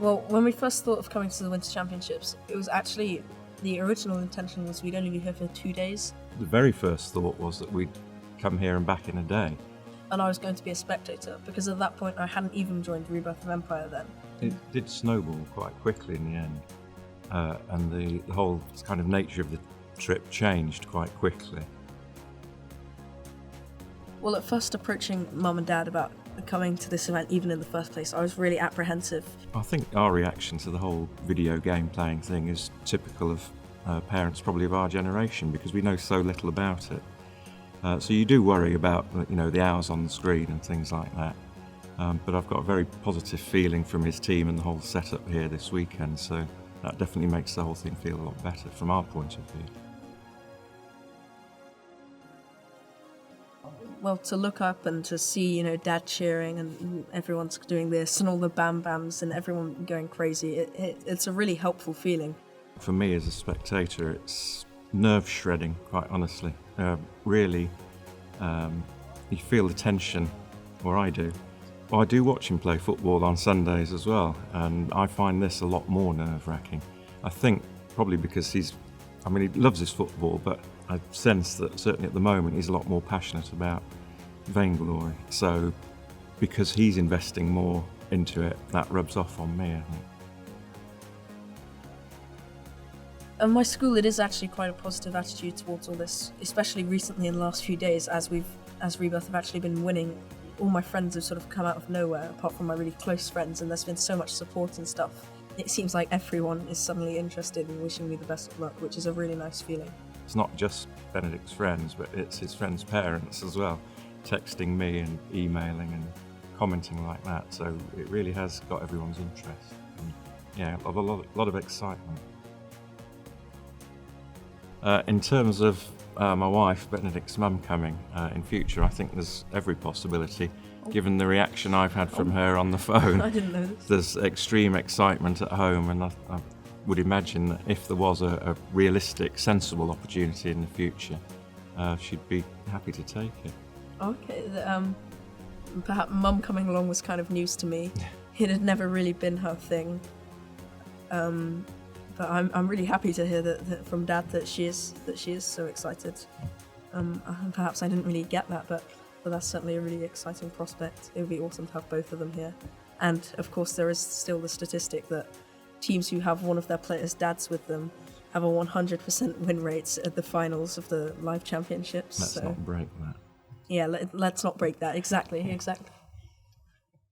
Well, when we first thought of coming to the Winter Championships, it was actually, the original intention was we'd only be here for 2 days. The very first thought was that we'd come here and back in a day. And I was going to be a spectator, because at that point I hadn't even joined Rebirth of Empire then. It did snowball quite quickly in the end, and the whole kind of nature of the trip changed quite quickly. Well, at first approaching Mum and Dad about coming to this event, even in the first place, I was really apprehensive. I think our reaction to the whole video game playing thing is typical of parents probably of our generation, because we know so little about it. So you do worry about, the hours on the screen and things like that. But I've got a very positive feeling from his team and the whole setup here this weekend, so that definitely makes the whole thing feel a lot better from our point of view. Well, to look up and to see, Dad cheering and everyone's doing this and all the bam bams and everyone going crazy, it's a really helpful feeling. For me as a spectator, it's nerve-shredding, quite honestly. Really, you feel the tension, or I do. Well, I do watch him play football on Sundays as well, and I find this a lot more nerve-wracking. I think probably because he loves his football, but I sense that certainly at the moment he's a lot more passionate about Vainglory. So because he's investing more into it, that rubs off on me, I think. At my school, it is actually quite a positive attitude towards all this, especially recently in the last few days, as Rebirth have actually been winning. All my friends have sort of come out of nowhere, apart from my really close friends, and there's been so much support and stuff. It seems like everyone is suddenly interested in wishing me the best of luck, which is a really nice feeling. It's not just Benedict's friends, but it's his friends' parents as well, texting me and emailing and commenting like that. So it really has got everyone's interest. And yeah, a lot of excitement. In terms of my wife, Benedict's mum, coming in future, I think there's every possibility. Given the reaction I've had from her on the phone, I didn't know this. There's extreme excitement at home, and I would imagine that if there was a realistic, sensible opportunity in the future, she'd be happy to take it. Okay, perhaps Mum coming along was kind of news to me. It had never really been her thing. But I'm really happy to hear that from Dad that she is so excited. Perhaps I didn't really get that, but that's certainly a really exciting prospect. It would be awesome to have both of them here. And of course, there is still the statistic that teams who have one of their players' dads with them have a 100% win rate at the finals of the live championships. Let's not break that. Yeah, let's not break that. Exactly.